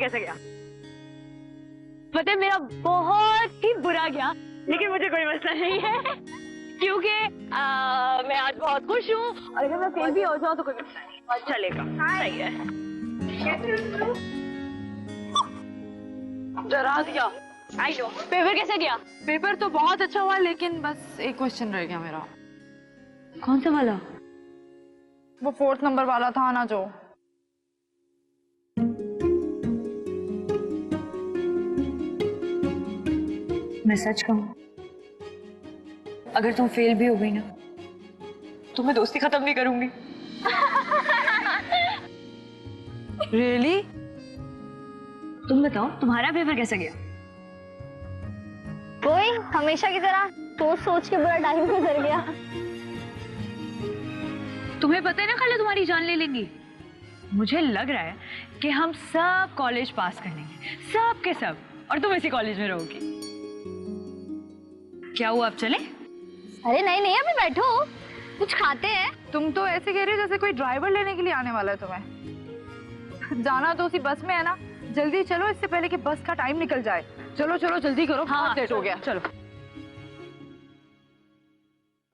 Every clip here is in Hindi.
कैसे गया? पता है मेरा बहुत ही बुरा गया, लेकिन मुझे कोई मसला नहीं है क्योंकि मैं आज बहुत खुश हूँ और अगर मैं फेल भी हो जाऊँ तो कोई मसला नहीं, चलेगा। सही है। डरा दिया। I know. पेपर कैसे गया? पेपर तो बहुत अच्छा हुआ, लेकिन बस एक क्वेश्चन रह गया मेरा। कौन सा वाला? वो 4th नंबर वाला था ना जो। मैं सच कहूँ, अगर तुम फेल भी हो गई ना तो मैं दोस्ती खत्म नहीं करूंगी। रियली? तुम बताओ तुम्हारा पेपर कैसे गया? कोई हमेशा की तरह सोच सोच के बुरा टाइम गुजर गया। तुम्हें पता है ना खाली तुम्हारी जान ले लेंगी। मुझे लग रहा है कि हम सब कॉलेज पास कर लेंगे, सब के सब, और तुम इसी कॉलेज में रहोगी। क्या हुआ, अब चले? अरे नहीं नहीं, अभी बैठो, कुछ खाते हैं। तुम तो ऐसे कह रहे हो जैसे कोई ड्राइवर लेने के लिए आने वाला है तुम्हें। जाना तो उसी बस में है ना, जल्दी चलो इससे पहले कि बस का टाइम निकल जाए। चलो चलो जल्दी करो, बहुत लेट हो गया। चलो।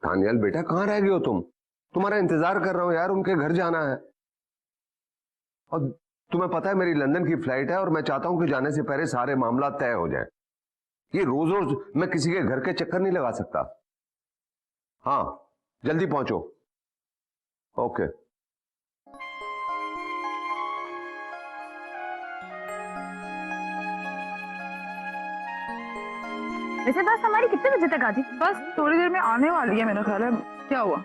तानियल बेटा, कहाँ रह गए हो तुम? तुम्हारा इंतजार कर रहा हूँ यार, उनके घर जाना है। और तुम्हें पता है मेरी लंदन की फ्लाइट है और मैं चाहता हूँ कि जाने से पहले सारे मामला तय हो जाए। ये रोज रोज मैं किसी के घर के चक्कर नहीं लगा सकता। हाँ, जल्दी पहुंचो। ओके। वैसे बस हमारी कितने बजे तक आती? बस थोड़ी देर में आने वाली है मेरा ख्याल है। क्या हुआ?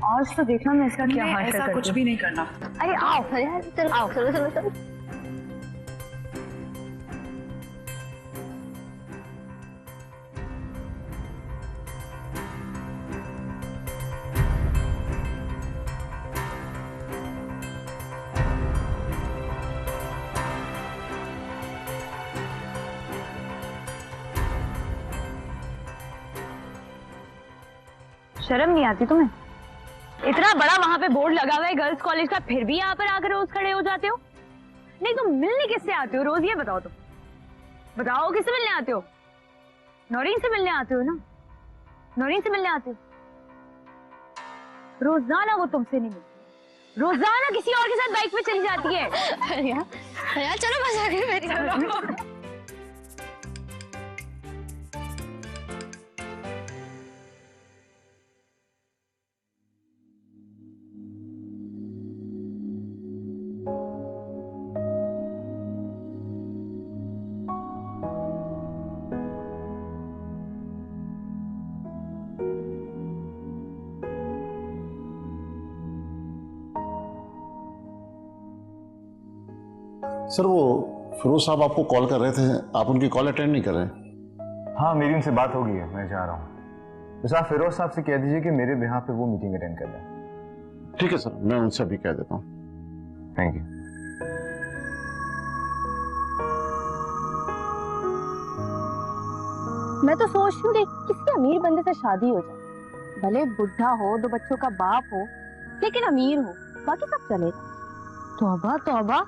आज तो देखना मैं इसका क्या हाल ऐसा कुछ भी नहीं करना। अरे आओ यार, चलो आओ, चलो चलो चलो। शर्म नहीं आती तुम्हें? इतना बड़ा वहां पे बोर्ड लगा हुआ है गर्ल्स कॉलेज का, फिर भी यहाँ पर आकर रोज खड़े हो जाते हो। नहीं तुम मिलने किससे आते हो रोज, ये बताओ। तुम बताओ किससे मिलने आते हो? नौरीन से मिलने आते हो ना? नौरीन से मिलने आते हो? रोजाना वो तुमसे नहीं मिलती, रोजाना किसी और के साथ बाइक पे चली जाती है। अरे यार चलो बस आ गई मेरी। सर, वो फिरोज साहब आपको कॉल कर रहे थे, आप उनकी कॉल अटेंड नहीं कर रहे? हाँ, मेरी उनसे बात हो गई है, मैं जा रहा हूँ। बस आप फिरोज साहब से कह दीजिए कि मेरे बिहाफ पे वो मीटिंग अटेंड कर लें। ठीक है सर, मैं उनसे अभी कह देता हूँ। Thank you. मैं तो सोच रही हूँ कि किसी अमीर बंदे से शादी हो जाए, भले बुढ़ा हो, 2 बच्चों का बाप हो, लेकिन अमीर हो, बाकी सब चलेगा। तौबा तौबा,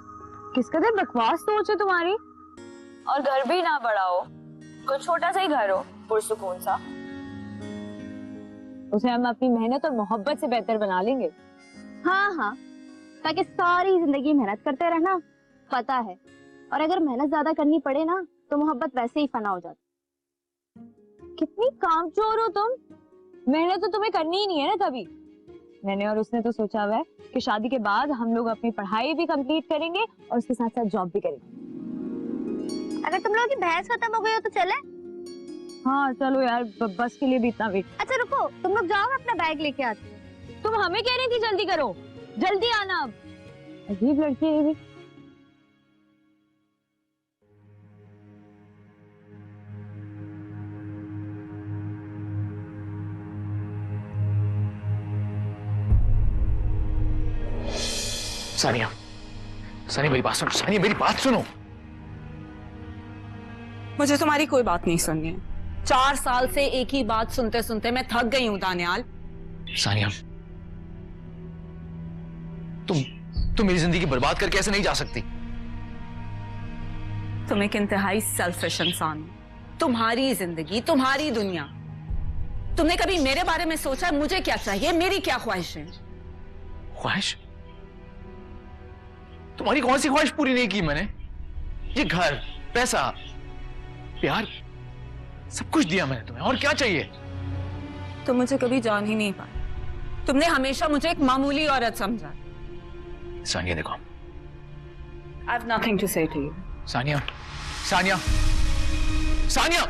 किस कदर बकवास सोच है तुम्हारी। और घर भी ना बड़ा हो, कोई छोटा सा ही घर हो, पुरसुकून सा, उसे हम अपनी मेहनत और मोहब्बत से बेहतर बना लेंगे। हाँ हाँ, ताकि सारी जिंदगी मेहनत करते रहना, पता है। और अगर मेहनत ज्यादा करनी पड़े ना तो मोहब्बत वैसे ही फना हो जाती। कितनी कामचोर हो तुम। मेहनत तो तुम्हें करनी ही नहीं है ना कभी। मैंने और उसने तो सोचा हुआ है कि शादी के बाद हम लोग अपनी पढ़ाई भी कंप्लीट करेंगे और उसके साथ साथ जॉब भी करेंगे। अगर तुम लोगों की बहस खत्म हो गई हो तो चले? हाँ चलो यार, बस के लिए भी इतना वेट। अच्छा रुको, तुम लोग जाओ, मैं अपना बैग लेके आती हूँ। तुम हमें कह रही थी जल्दी करो, जल्दी आना। अब अजीब लड़की है ये भी। सानिया, सानिया मेरी बात सुनो, सानिया मेरी बात सुनो। मुझे तुम्हारी कोई बात नहीं सुननी है। 4 साल से एक ही बात सुनते सुनते मैं थक गई हूं दानियाल। सानिया, तुम मेरी जिंदगी बर्बाद करके ऐसे नहीं जा सकती। तुम एक इंतहाई सेल्फिश इंसान हो। तुम्हारी जिंदगी, तुम्हारी दुनिया। तुमने कभी मेरे बारे में सोचा मुझे क्या चाहिए, मेरी क्या ख्वाहिश है? ख्वाहिश? तुम्हारी कौन सी ख्वाहिश पूरी नहीं की मैंने? ये घर, पैसा, प्यार, सब कुछ दिया मैंने तुम्हें, और क्या चाहिए? तुम मुझे कभी जान ही नहीं पाए। तुमने हमेशा मुझे एक मामूली औरत समझा। सानिया देखो, I have nothing to say to you. Sania, Sania, Sania!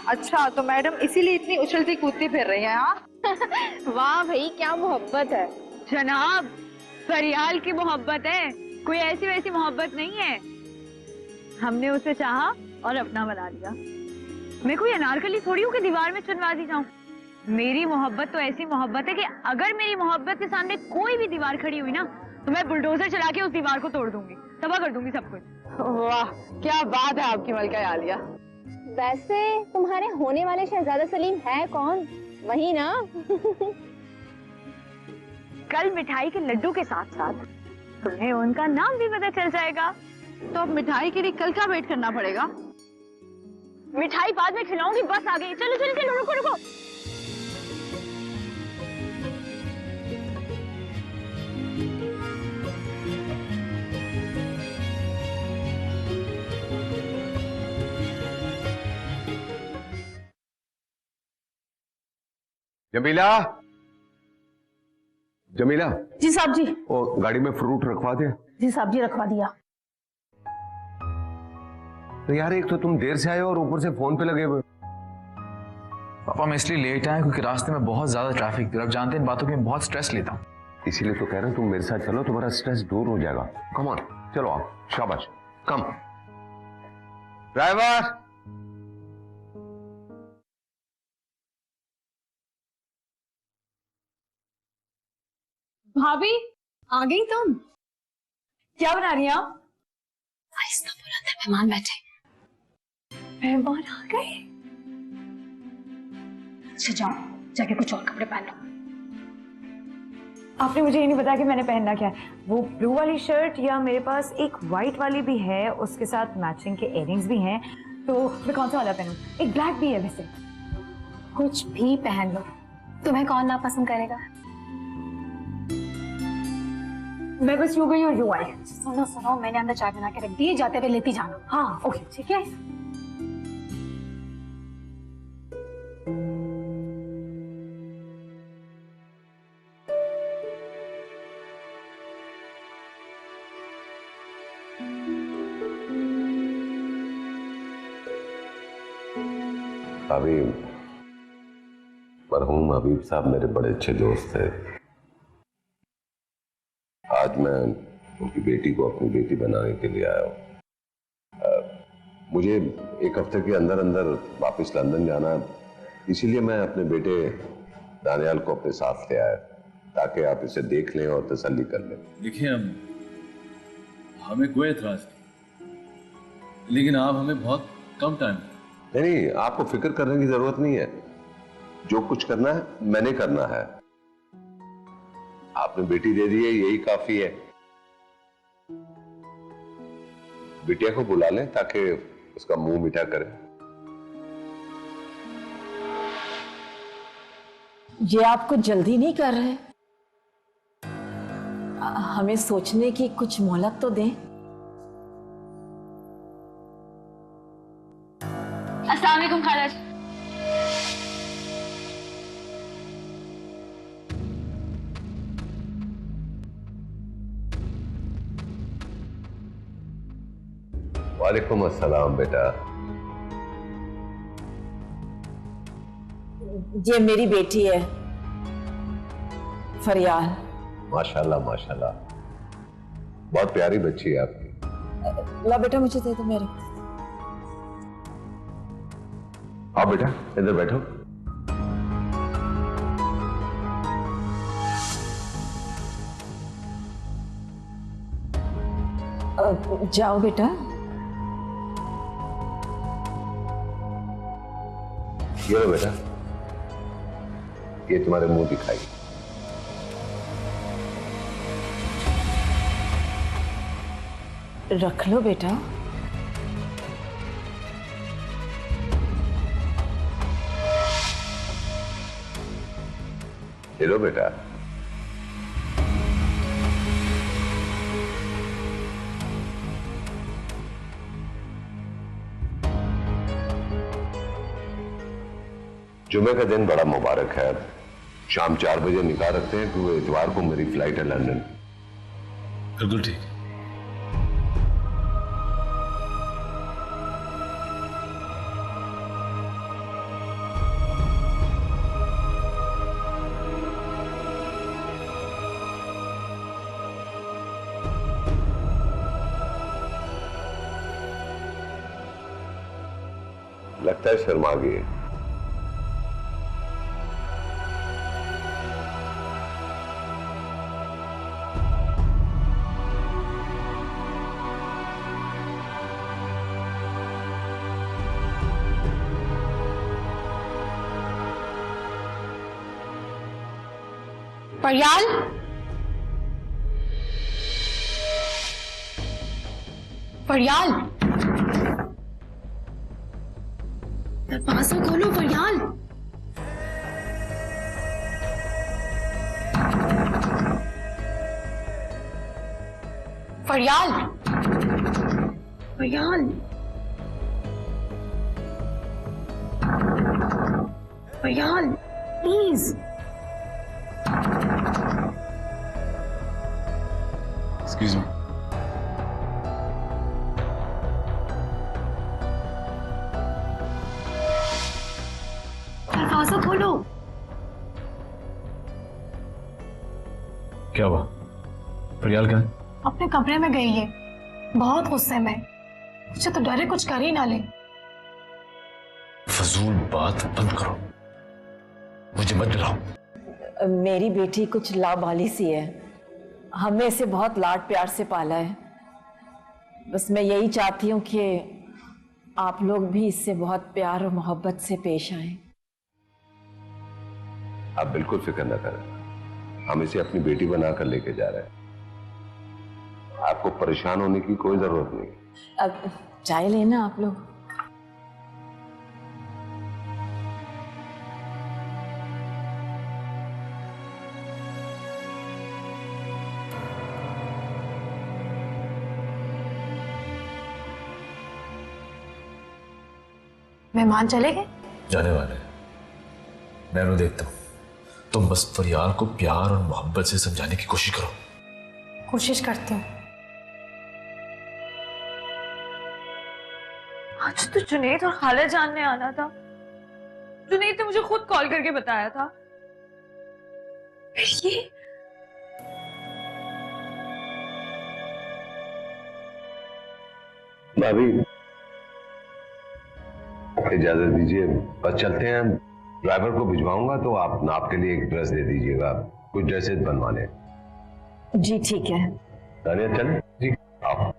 अच्छा, तो मैडम इसीलिए इतनी उछलती कूदती फिर रही हैं? हाँ, वाह भाई, क्या मोहब्बत है। जनाब, फरियाल की मोहब्बत है, कोई ऐसी वैसी मोहब्बत नहीं है। हमने उसे चाहा और अपना बना लिया। मैं कोई अनारकली थोड़ी हूँ कि दीवार में चुनवा दी जाऊं। मेरी मोहब्बत तो ऐसी मोहब्बत है कि अगर मेरी मोहब्बत के सामने कोई भी दीवार खड़ी हुई ना, तो मैं बुलडोजर चला के उस दीवार को तोड़ दूंगी, तबाह कर दूंगी सब कुछ। वाह क्या बात है आपकी मलका आलिया। वैसे तुम्हारे होने वाले शहजादा सलीम है कौन? वही ना? कल मिठाई के लड्डू के साथ साथ तुम्हें उनका नाम भी पता चल जाएगा। तो अब मिठाई के लिए कल का वेट करना पड़ेगा? मिठाई बाद में खिलाऊंगी, बस आ गई। चलो चलो चलो, रुको रुको। जमीला, जमीला, जी साहब जी। वो गाड़ी में फ्रूट रखवा दे। जी साहब जी, रखवा दिया। तो यार, एक तो तुम देर से आए हो और ऊपर से फोन पे लगे हुए। पापा मैं इसलिए लेट आया क्योंकि रास्ते में बहुत ज्यादा ट्रैफिक थी। आप जानते हैं इन बातों की मैं बहुत स्ट्रेस लेता हूँ। इसीलिए तो कह रहा हूं तुम मेरे साथ चलो, तुम्हारा स्ट्रेस दूर हो जाएगा। कम ऑन, चलो आप, शाबाश, कम। ड्राइवर, भाभी आ गई तुम? क्या बना रही हैं आप? आहिस्ता बोला था, मेहमान बैठे। मेहमान आ गए? अच्छा जाओ, जाके कुछ और कपड़े पहन लो। आपने मुझे ये नहीं बताया कि मैंने पहनना क्या है। वो ब्लू वाली शर्ट या मेरे पास एक व्हाइट वाली भी है, उसके साथ मैचिंग के इयररिंग्स भी हैं, तो मैं कौन सा वाला पहनूं? एक ब्लैक भी है वैसे। कुछ भी पहन लो, तुम्हें कौन नापसंद करेगा? मैं बस यूं गई और यूं आई। सुनो सुनो, मैंने अंदर चाय बना के रख दी है, जाते हुए लेती जाना। हाँ ओके, ठीक है। अभी मरहूम हबीब साहब मेरे बड़े अच्छे दोस्त थे। आज मैं उनकी बेटी को अपनी बेटी बनाने के लिए आया हूँ। मुझे एक हफ्ते के अंदर अंदर वापस लंदन जाना है, इसीलिए मैं अपने बेटे दानियाल को अपने साथ ले आया, ताकि आप इसे देख लें और तसल्ली कर लें। देखिए, हमें कोई एतराज नहीं, लेकिन आप हमें बहुत कम टाइम। नहीं, आपको फिक्र करने की जरूरत नहीं है। जो कुछ करना है मैंने करना है। आपने बेटी दे दी है, यही काफी है। बिटिया को बुला लें ताकि उसका मुंह मीठा करे। ये आपको जल्दी नहीं कर रहे? हमें सोचने की कुछ मोहलत तो दें। अस्सलाम वालेकुम खाला जी। वालेकुम अस्सलाम बेटा। ये मेरी बेटी है फरियाल। माशाल्लाह माशाल्लाह, बहुत प्यारी बच्ची है आपकी। ला बेटा मुझे दे दो मेरे। आओ बेटा, इधर बैठो। जाओ बेटा। ये लो बेटा, ये तुम्हारे मुंह दिखाई। रख लो बेटा। ये लो बेटा। जुमे का दिन बड़ा मुबारक है। शाम 4 बजे निकाह रखते हैं क्योंकि इतवार को मेरी फ्लाइट है लंदन। बिल्कुल ठीक। लगता है शर्मा गई है। फरियाल, फरियाल, दरवाजा खोलो फरियाल। फरियाल, फरियाल, फरियाल, प्लीज। Excuse me. दरवाजा खोलो। क्या हुआ? फरियाल कहाँ है? अपने कमरे में गई है, बहुत गुस्से में। मुझे तो डरे कुछ कर ही ना ले। फजूल बात बंद करो, मुझे मत डराओ। मेरी बेटी कुछ लाबाली सी है, हमने इसे बहुत लाड प्यार से पाला है। बस मैं यही चाहती हूँ कि आप लोग भी इससे बहुत प्यार और मोहब्बत से पेश आएं। आप बिल्कुल फिक्र न करें, हम इसे अपनी बेटी बनाकर लेके जा रहे हैं। आपको परेशान होने की कोई जरूरत नहीं। अब चाय लेना आप लोग। मेहमान चले गए? जाने वाले हैं। मैं उन्हें देखता हूँ। तुम बस फरियाल को प्यार और मोहब्बत से समझाने की कोशिश करो। कोशिश करती हूँ। आज तो जुनैद और खाला जानने आना था। जुनैद ने मुझे खुद कॉल करके बताया था। फिर ये भाभी इजाजत दीजिए, बस चलते हैं। ड्राइवर को भिजवाऊंगा तो आप नाप के लिए एक ड्रेस दे दीजिएगा, कुछ ड्रेसेस बनवाने। जी ठीक है। दानिया चल जी, आओ।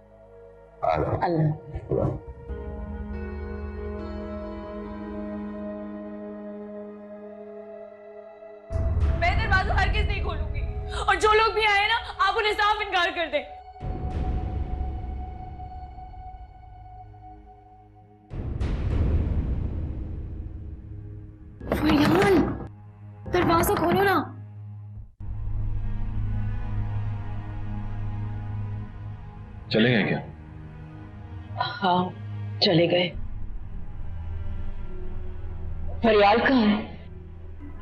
अल्लाह। मैं दरवाजा हरगिज़ नहीं खोलूंगी, और जो लोग भी आए ना, आप उन्हें साफ इनकार कर दें। फरियाल, दरवाजा खोलो ना। चले गए क्या? हाँ चले गए। फरियाल कहाँ है?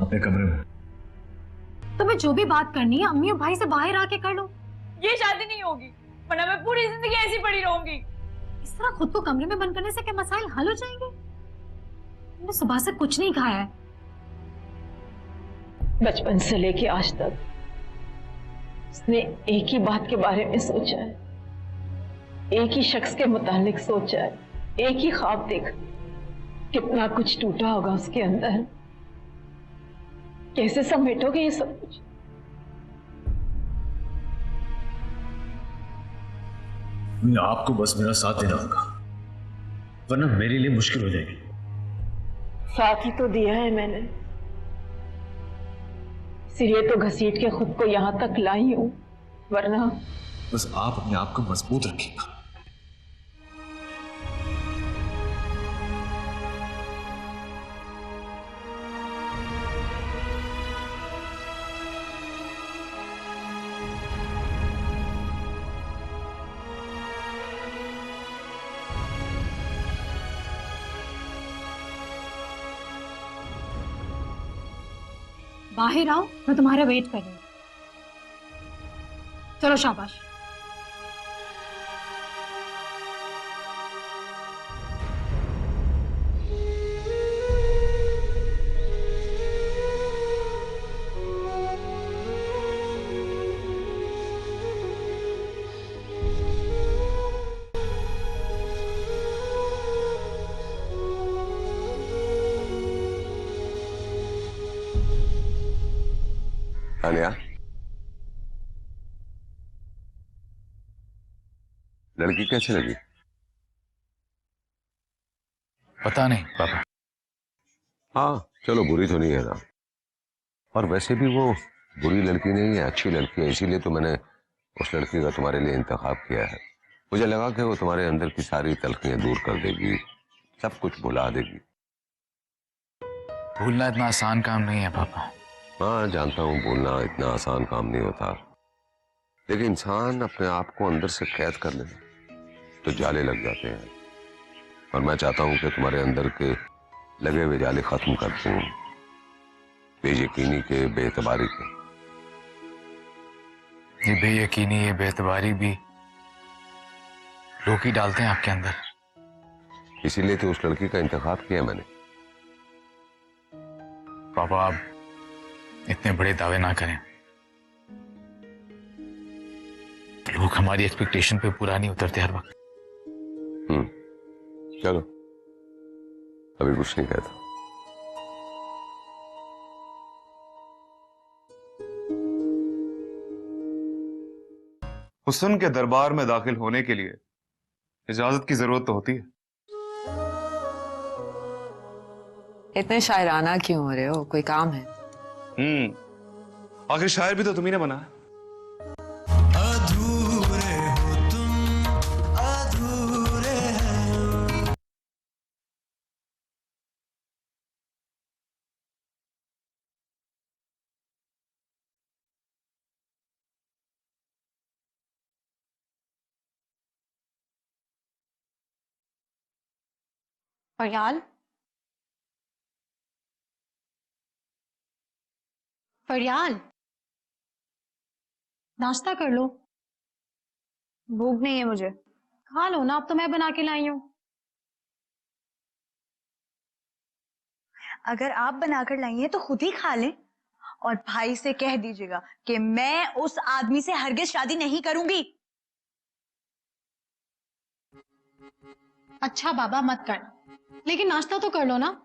अपने कमरे में। तो मैं जो भी बात करनी है अम्मी और भाई से बाहर आके कर लो। ये शादी नहीं होगी, वरना मैं पूरी जिंदगी ऐसी पड़ी रहूंगी। इस तरह खुद को कमरे में बंद करने से क्या मसाइल हल हो जाएंगे? मैंने सुबह से कुछ नहीं खाया है। बचपन से लेके आज तक उसने एक ही बात के बारे में सोचा है, एक ही शख्स के मुतालिक सोचा है, एक ही ख्वाब देखा। कितना कुछ टूटा होगा उसके अंदर। कैसे समेटोगे ये सब कुछ? आपको बस मेरा साथ देना होगा, वरना मेरे लिए मुश्किल हो जाएगी। साथ ही तो दिया है मैंने, इसीलिए तो घसीट के खुद को यहां तक लाई हूं, वरना। बस आप अपने आप को मजबूत रखिएगा। बाहर आओ, मैं तुम्हारा वेट कर रही हूँ। चलो शाबाश। तानिया, लड़की कैसे लगी? पता नहीं पापा। हाँ चलो, बुरी तो नहीं है ना। और वैसे भी वो बुरी लड़की नहीं है, अच्छी लड़की है, इसीलिए तो मैंने उस लड़की का तुम्हारे लिए इंतखाब किया है। मुझे लगा कि वो तुम्हारे अंदर की सारी तलखियां दूर कर देगी, सब कुछ भुला देगी। भूलना इतना आसान काम नहीं है पापा। हाँ जानता हूँ, भूलना इतना आसान काम नहीं होता, लेकिन इंसान अपने आप को अंदर से कैद कर ले तो जाले लग जाते हैं। और मैं चाहता हूँ कि तुम्हारे अंदर के लगे हुए जाले खत्म कर दूं, बेयकीनी के, बेएतबारी के। ये बेयकीनी, ये बेएतबारी भी लोग ही डालते हैं आपके अंदर। इसीलिए तो उस लड़की का इंतखाब किया मैंने। पापा आप इतने बड़े दावे ना करें, लोग हमारी एक्सपेक्टेशन पे पूरा नहीं उतरते हर वक्त। चलो, अभी कुछ नहीं कहता। हुस्न के दरबार में दाखिल होने के लिए इजाजत की जरूरत तो होती है। इतने शायराना क्यों हो रहे हो? कोई काम है? आखिर शायर भी तो तुम्ही ने बना है। अधूरे हो तुम, अधूरे हैं। फरियाल, फरियाल, नाश्ता कर लो। भूख नहीं है मुझे। खा लो ना, अब तो मैं बना के लाई हूँ। अगर आप बनाकर लाई हैं तो खुद ही खा लें, और भाई से कह दीजिएगा कि मैं उस आदमी से हरगिज शादी नहीं करूंगी। अच्छा बाबा मत करना, लेकिन नाश्ता तो कर लो ना।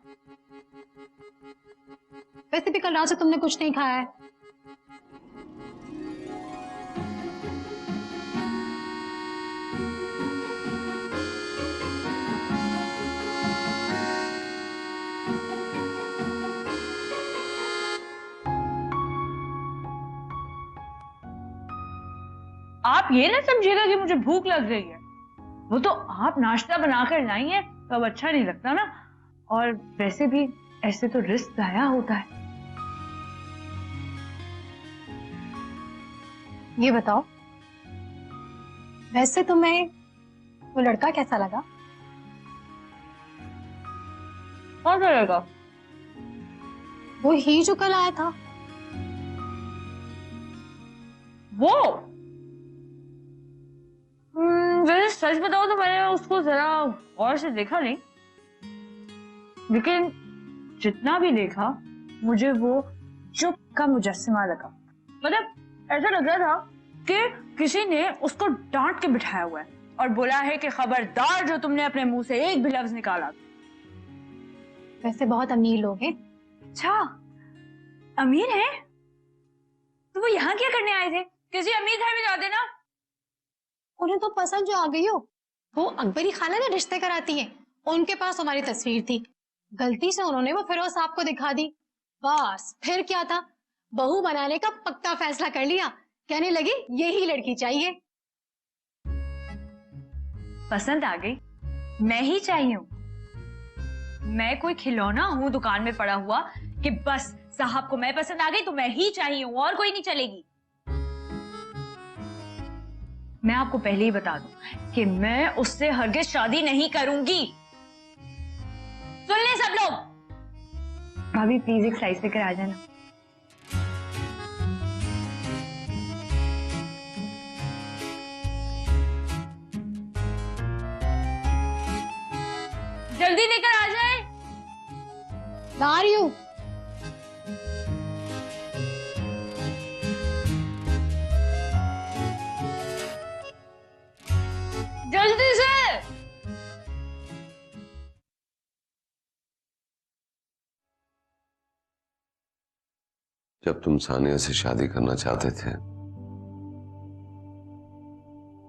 वैसे भी कल रात से तुमने कुछ नहीं खाया है। आप ये ना समझिएगा कि मुझे भूख लग रही है, वो तो आप नाश्ता बनाकर लाई हैं तो अब अच्छा नहीं लगता ना। और वैसे भी ऐसे तो रिस्क जाया होता है। ये बताओ, वैसे तुम्हें वो लड़का कैसा लगा? कौन सा लड़का? वो ही जो कल आया था। वो वैसे सच बताओ तो मैंने उसको जरा और से देखा नहीं, लेकिन जितना भी देखा मुझे वो चुप का मुजस्समा लगा। मतलब ऐसा लग रहा था कि किसी ने उसको डांट के बिठाया हुआ है और बोला है कि खबरदार जो तुमने अपने मुंह से एक भी लफ्ज निकाला। वैसे बहुत अमीर लोग हैं। अच्छा, अमीर है? तो वो यहाँ क्या करने आए थे? किसी अमीर घर में जाते ना। उन्हें तो पसंद जो आ गई हो। वो अकबरी खाला ने रिश्ते कराती है, उनके पास हमारी तस्वीर थी, गलती से उन्होंने वो फिरोज साहब को दिखा दी। बस फिर क्या था, बहू बनाने का पक्का फैसला कर लिया। कहने लगी यही लड़की चाहिए। पसंद आ गई? मैं ही चाहिए हूँ? मैं कोई खिलौना हूँ दुकान में पड़ा हुआ कि बस साहब को मैं पसंद आ गई तो मैं ही चाहिए हूँ और कोई नहीं चलेगी? मैं आपको पहले ही बता दूं कि मैं उससे हरगिज शादी नहीं करूंगी। सुन ले सब लोग। भाभी प्लीज एक स्लाइस लेकर आ जाना। जल्दी लेकर आ जाए। ला रही हूँ। जल्दी से। जब तुम सानिया से शादी करना चाहते थे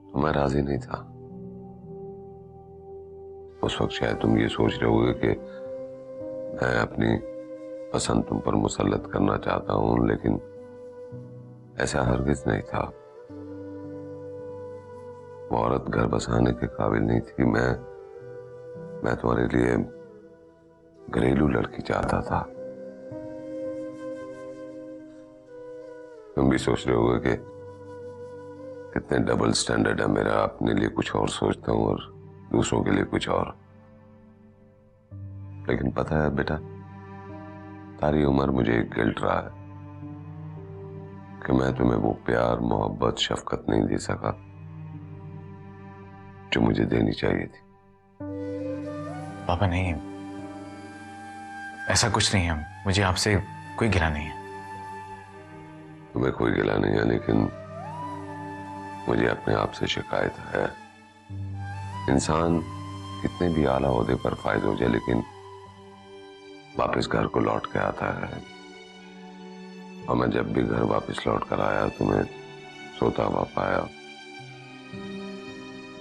तो मैं राजी नहीं था। उस वक्त शायद तुम ये सोच रहे होगे कि मैं अपनी पसंद तुम पर मुसल्लत करना चाहता हूं, लेकिन ऐसा हरगिज नहीं था। वो औरत घर बसाने के काबिल नहीं थी। मैं तुम्हारे लिए घरेलू लड़की चाहता था। तुम भी सोच रहे होगे कि कितने डबल स्टैंडर्ड है मेरा, अपने लिए कुछ और सोचता हूं और दूसरों के लिए कुछ और। लेकिन पता है बेटा, सारी उम्र मुझे एक गिल्ट रहा है कि मैं तुम्हें वो प्यार, मोहब्बत, शफकत नहीं दे सका जो मुझे देनी चाहिए थी। पापा नहीं, ऐसा कुछ नहीं है। मुझे आपसे कोई गिला नहीं है। तुम्हें कोई गिला नहीं है, लेकिन मुझे अपने आप से शिकायत है। इंसान कितने भी आला ओहदे पर फायद हो जाए, लेकिन वापस घर को लौट के आता है। और मैं जब भी घर वापस लौट कर आया तुम्हें सोता हुआ पाया।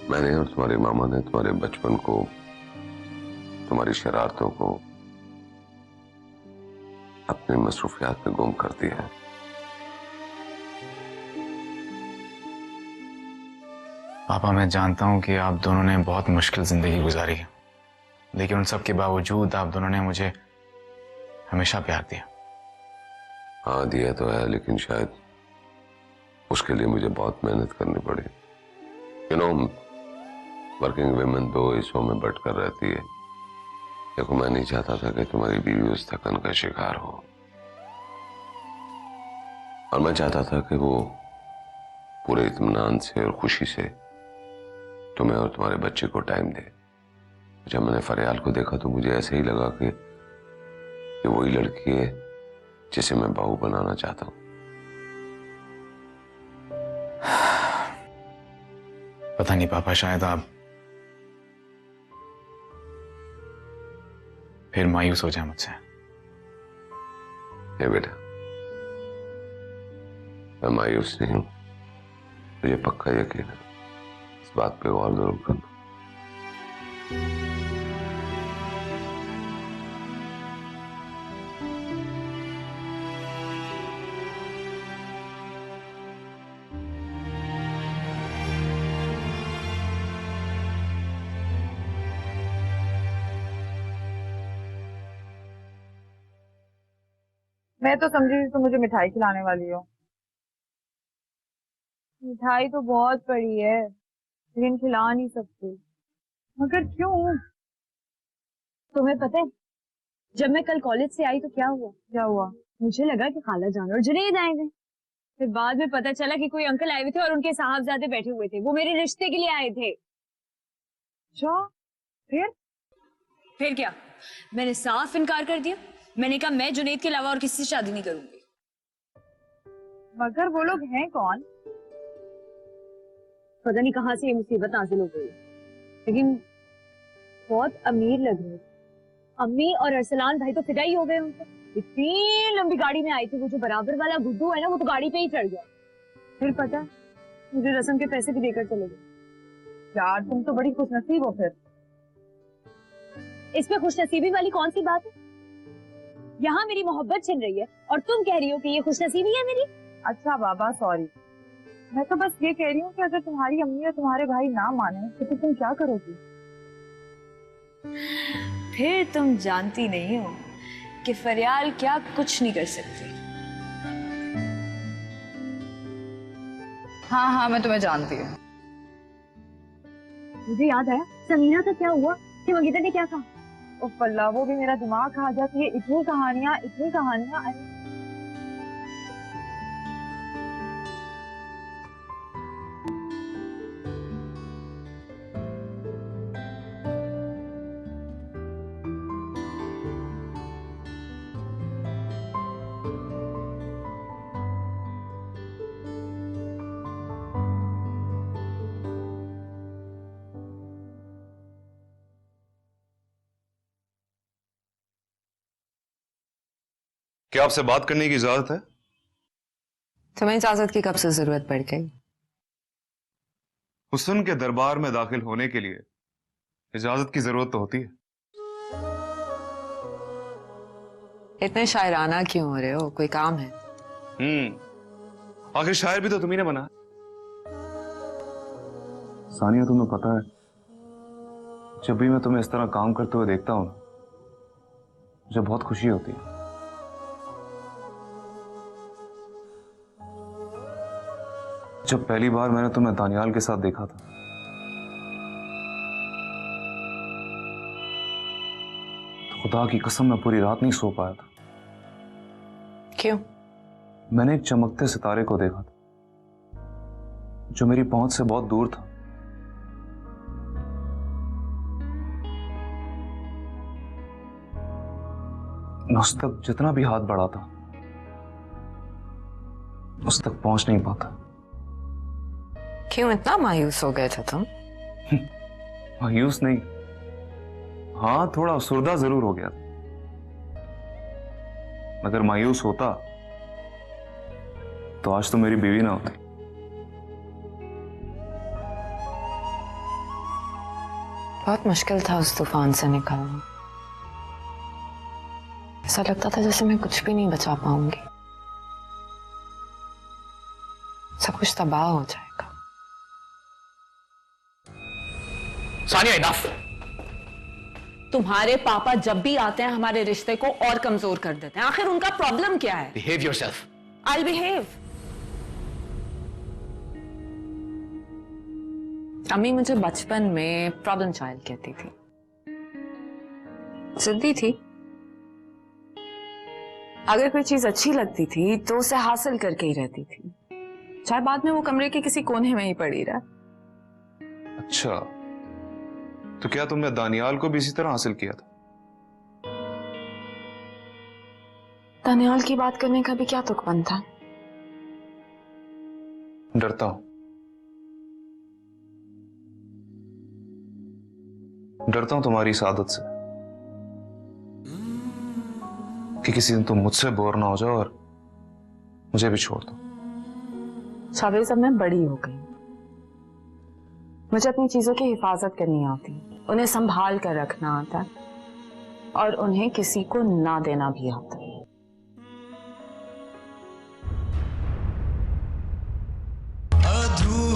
मैंने और तुम्हारे मामा ने तुम्हारे बचपन को, तुम्हारी शरारतों को अपनी मसरूफियात में गुम कर दिया है। पापा, मैं जानता हूं कि आप दोनों ने बहुत मुश्किल जिंदगी गुजारी है, लेकिन उन सब के बावजूद आप दोनों ने मुझे हमेशा प्यार दिया। हाँ दिया तो है, लेकिन शायद उसके लिए मुझे बहुत मेहनत करनी पड़ी। यू नो, वर्किंग वुमेन दो हिस्सों में बट कर रहती है। देखो, मैं नहीं चाहता था कि तुम्हारी बीवी उस थकन का शिकार हो, और मैं चाहता था कि वो पूरे इत्मीनान से और खुशी से तुम्हें और तुम्हारे बच्चे को टाइम दे। जब मैंने फरियाल को देखा तो मुझे ऐसे ही लगा कि वही लड़की है जिसे मैं बहू बनाना चाहता हूं। पता नहीं पापा, शायद आप फिर मायूस हो जाए मुझसे। ये बेटा, मैं मायूस नहीं हूं, मुझे पक्का यकीन है। इस बात पे गौर जरूर करना। मैं तो समझी थी तुम मुझे मिठाई खिलाने वाली हो। मिठाई तो बहुत पड़ी है, लेकिन खिला नहीं सकती। मगर क्यों? तुम्हें पता है, जब मैं कल कॉलेज से आई तो क्या हुआ? क्या हुआ? मुझे लगा कि खाला जान और जुनैद आए थे। फिर बाद में पता चला कि कोई अंकल आए हुए थे और उनके साहबजादे बैठे हुए थे। वो मेरे रिश्ते के लिए आए थे। अच्छा, फिर क्या? मैंने साफ इनकार कर दिया। मैंने कहा मैं जुनैद के अलावा और किसी से शादी नहीं करूंगी। मगर वो लोग हैं कौन? पता नहीं कहाँ से ये मुसीबत नाजिल हो गई, लेकिन बहुत अमीर लग रहे। अम्मी और अरसलान भाई तो फिदा ही हो गए उनको। इतनी लंबी गाड़ी में आई थी, वो जो बराबर वाला गुड्डू है ना, वो तो गाड़ी पे ही चढ़ गया। फिर पता मुझे रस्म के पैसे भी देकर चले गए। यार तुम तो बड़ी खुशनसीब हो फिर। इसमें खुशनसीबी वाली कौन सी बात है? यहाँ मेरी मोहब्बत छिन रही है और तुम कह रही हो कि ये खुशनसीबी है मेरी। अच्छा बाबा सॉरी, मैं तो बस ये कह रही हूँ कि अगर तुम्हारी अम्मी और तुम्हारे भाई ना माने तो तुम क्या करोगी? फिर तुम जानती नहीं हो कि फरियाल क्या कुछ नहीं कर सकती। हाँ हाँ मैं तुम्हें जानती हूँ। मुझे याद आया, समीना का क्या हुआ कि मंगीता ने क्या कहा? उफ अल्लाह, वो भी मेरा दिमाग खा जाती है। इतनी कहानियां इतनी कहानियां। क्या आपसे बात करने की इजाजत है? तुम्हें इजाजत की कब से जरूरत पड़ गई? हुस्न के दरबार में दाखिल होने के लिए इजाजत की जरूरत तो होती है। इतने शायराना क्यों हो रहे हो? कोई काम है? आखिर शायर भी तो तुम्ही ने बना। सानिया तुम्हें पता है, जब भी मैं तुम्हें इस तरह काम करते हुए देखता हूं ना, मुझे बहुत खुशी होती है। जब पहली बार मैंने तुम्हें दानियाल के साथ देखा था, तो खुदा की कसम मैं पूरी रात नहीं सो पाया था। क्यों? मैंने एक चमकते सितारे को देखा था जो मेरी पहुंच से बहुत दूर था। मैं उस तक जितना भी हाथ बढ़ा था, उस तक पहुंच नहीं पाता। क्यों इतना मायूस हो गए थे तुम? मायूस नहीं, हाँ थोड़ा अफसुर्दा जरूर हो गया था। अगर मायूस होता तो आज तो मेरी बीवी ना होती। बहुत मुश्किल था उस तूफान से निकलना। ऐसा लगता था जैसे मैं कुछ भी नहीं बचा पाऊंगी, सब कुछ तबाह हो जाएगा। सानिया इनफ। तुम्हारे पापा जब भी आते हैं हमारे रिश्ते को और कमजोर कर देते हैं। आखिर उनका प्रॉब्लम क्या है? Behave yourself. I'll behave। अम्मी मुझे बचपन में प्रॉब्लम चाइल्ड कहती थी। जिद्दी थी। अगर कोई चीज अच्छी लगती थी तो उसे हासिल करके ही रहती थी, चाहे बाद में वो कमरे के किसी कोने में ही पड़ी रहा। अच्छा, तो क्या तुमने दानियाल को भी इसी तरह हासिल किया था? दानियाल की बात करने का भी क्या तुक बनता? डरता हूं, डरता हूं तुम्हारी इस आदत से कि किसी दिन तुम मुझसे बोर ना हो जाओ और मुझे भी छोड़ दो। शाबेज, अब मैं बड़ी हो गई, मुझे अपनी चीजों की हिफाजत करनी आती, उन्हें संभाल कर रखना आता और उन्हें किसी को ना देना भी आता। अधूरे